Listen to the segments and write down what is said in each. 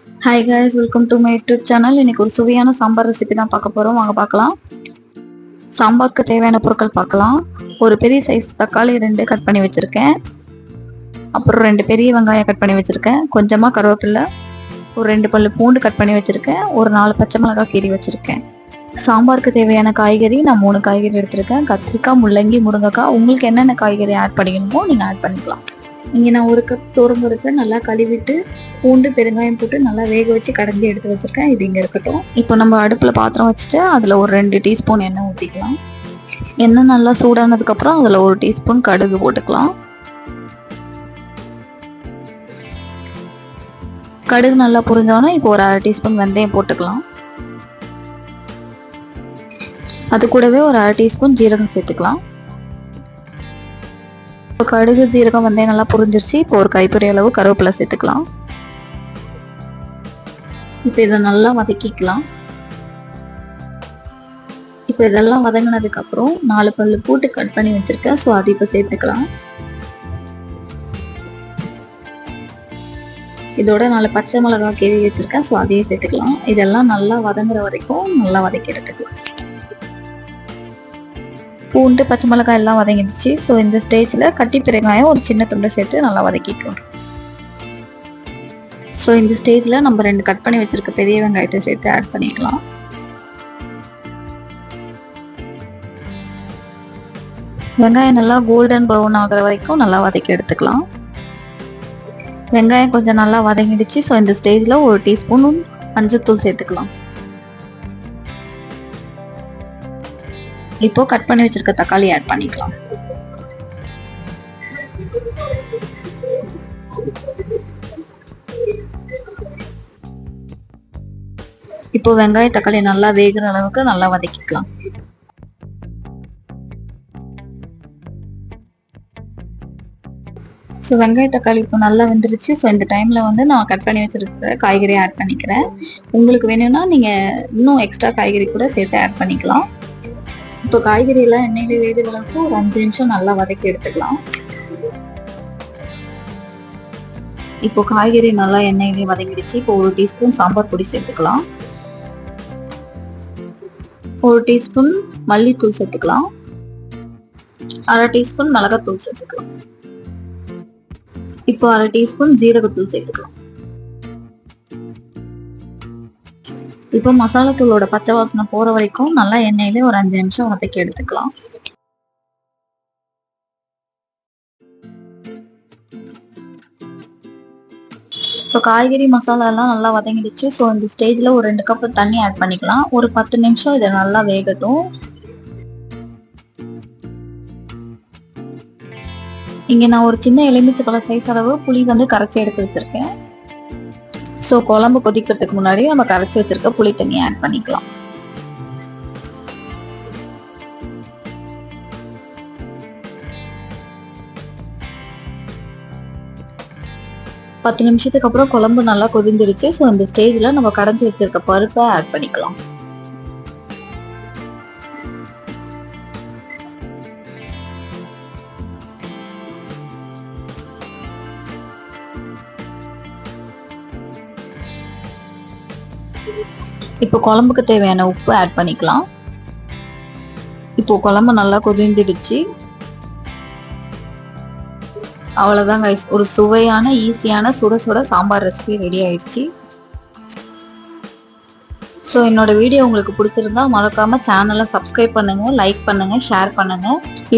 Hi guys, welcome to my YouTube channel. இன்னைக்கு ஒரு சுவையான சாம்பார் ரெசிபி தான் பார்க்க போகிறோம். வாங்க பார்க்கலாம். சாம்பாருக்கு தேவையான பொருட்கள் பார்க்கலாம். ஒரு பெரிய சைஸ் தக்காளி 2 கட் பண்ணி வச்சுருக்கேன். அப்புறம் 2 பெரிய வெங்காயம் கட் பண்ணி வச்சுருக்கேன். கொஞ்சமாக கருவேப்பிலை, ஒரு 2 பல்லு பூண்டு கட் பண்ணி வச்சுருக்கேன். ஒரு 4 பச்சை மிளகாய் கீறி வச்சுருக்கேன். சாம்பாருக்கு தேவையான காய்கறி நான் 3 காய்கறி எடுத்திருக்கேன். கத்திரிக்காய், முள்ளங்கி, முருங்கைக்காய். உங்களுக்கு என்னென்ன காய்கறி ஆட் பண்ணிக்கணுமோ நீங்கள் ஆட் பண்ணிக்கலாம். இங்கே நான் 1 கப் துவரம்பருப்பை நல்லா கழுவிட்டு பூண்டு பெருங்காயம் போட்டு நல்லா வேக வச்சு கடைஞ்சி எடுத்து வச்சுருக்கேன். இது இங்கே இருக்கட்டும். இப்போ நம்ம அடுப்பில் பாத்திரம் வச்சுட்டு அதில் ஒரு 2 டீஸ்பூன் எண்ணெய் ஊற்றிக்கலாம். எண்ணெய் நல்லா சூடானதுக்கப்புறம் அதில் 1 டீஸ்பூன் கடுகு போட்டுக்கலாம். கடுகு நல்லா புரிஞ்சோன்னா இப்போ ஒரு 1/2 டீஸ்பூன் வெந்தயம் போட்டுக்கலாம். அது கூடவே ஒரு 1/2 டீஸ்பூன் ஜீரகம் சேர்த்துக்கலாம். இப்போ கடுகு ஜீரகம் வெந்தயம் நல்லா புரிஞ்சிருச்சு. இப்போ ஒரு கைப்பிடி அளவு கருவேப்பிலை சேர்த்துக்கலாம். இப்போ இதை நல்லா வதக்கிக்கலாம். இப்போ இதெல்லாம் வதங்கினதுக்கு அப்புறம் 4 பல்லு பூண்டு கட் பண்ணி வச்சிருக்கேன். ஸோ அது இப்போ சேர்த்துக்கலாம். இதோட 4 பச்சை மிளகாய் கீறி வச்சிருக்கேன். ஸோ அதையும் சேர்த்துக்கலாம். இதெல்லாம் நல்லா வதங்குற வரைக்கும் நல்லா வதக்கி எடுத்துக்கலாம். பூண்டு பச்சை மிளகாய் எல்லாம் வதங்கிடுச்சு. ஸோ இந்த ஸ்டேஜில் கட்டி பெருங்காயம் ஒரு சின்ன துண்டை சேர்த்து நல்லா வதக்கிக்கலாம். ஸோ இந்த ஸ்டேஜில் நம்ம 2 கட் பண்ணி வச்சுருக்க பெரிய வெங்காயத்தை சேர்த்து ஆட் பண்ணிக்கலாம். வெங்காயம் நல்லா கோல்டன் ப்ரௌன் ஆகிற வரைக்கும் நல்லா வதக்கி எடுத்துக்கலாம். வெங்காயம் கொஞ்சம் நல்லா வதங்கிடுச்சு. ஸோ இந்த ஸ்டேஜில் 1 டீஸ்பூன் மஞ்சள்தூள் சேர்த்துக்கலாம். இப்போ கட் பண்ணி வச்சிருக்க தக்காளி ஆட் பண்ணிக்கலாம். இப்போ வெங்காய தக்காளி நல்லா வேகிற அளவுக்கு நல்லா வதக்கிக்கலாம். ஸோ வெங்காய தக்காளி இப்போ நல்லா வெந்துருச்சு. ஸோ இந்த டைமில் வந்து நான் கட் பண்ணி வச்சிருக்கிற காய்கறி ஆட் பண்ணிக்கிறேன். உங்களுக்கு வேணும்னா நீங்கள் இன்னும் எக்ஸ்ட்ரா காய்கறி கூட சேர்த்து ஆட் பண்ணிக்கலாம். இப்போ காய்கறி எல்லாம் எண்ணெயில வேகிற அளவுக்கு ஒரு 5 நிமிஷம் நல்லா வதக்கி எடுத்துக்கலாம். இப்போ காய்கறி நல்லா எண்ணெயிலே வதங்கிடுச்சு. இப்போ 1 டீஸ்பூன் சாம்பார் பொடி சேர்த்துக்கலாம். 1 டீஸ்பூன் மல்லித்தூள் சேர்த்துக்கலாம். 1/2 டீஸ்பூன் மிளகாத்தூள் சேர்த்துக்கலாம். இப்போ 1/2 டீஸ்பூன் ஜீரகத்தூள் சேர்த்துக்கலாம். இப்போ மசாலாத்தூளோட பச்சை வாசனை போற வரைக்கும் நல்லா எண்ணெயிலே ஒரு 5 நிமிஷம் வதக்கி எடுத்துக்கலாம். இப்போ காய்கறி மசாலா எல்லாம் நல்லா வதங்கிடுச்சு. ஸோ இந்த ஸ்டேஜ்ல ஒரு 2 கப் தண்ணி ஆட் பண்ணிக்கலாம். ஒரு 10 நிமிஷம் இதை நல்லா வேகட்டும். இங்க நான் ஒரு சின்ன எலுமிச்சைப்பழ சைஸ் அளவு புளி வந்து கரைச்சி எடுத்து வச்சிருக்கேன். ஸோ குழம்பு கொதிக்கிறதுக்கு முன்னாடி நம்ம கரைச்சி வச்சிருக்க புளி தண்ணி ஆட் பண்ணிக்கலாம். பத்து நிமிஷத்துக்கு அப்புறம் குழம்பு நல்லா கொதிந்துருச்சு. ஸோ இந்த ஸ்டேஜ்ல நம்ம கடைஞ்சி வச்சிருக்க பருப்பை ஆட் பண்ணிக்கலாம். இப்போ குழம்புக்கு தேவையான உப்பு ஆட் பண்ணிக்கலாம். இப்போ குழம்பு நல்லா கொதிந்துடுச்சு. அவ்வளவுதான் கைஸ், ஒரு சுவையான ஈஸியான சுட சுட சாம்பார் ரெசிபி ரெடி ஆயிடுச்சு. ஸோ என்னோட வீடியோ உங்களுக்கு பிடிச்சிருந்தா மறக்காம சேனலை சப்ஸ்கிரைப் பண்ணுங்க, லைக் பண்ணுங்க, ஷேர் பண்ணுங்க.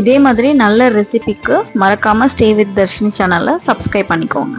இதே மாதிரி நல்ல ரெசிபிக்கு மறக்காம ஸ்டே வித் தர்ஷினி சேனலை சப்ஸ்கிரைப் பண்ணிக்கோங்க.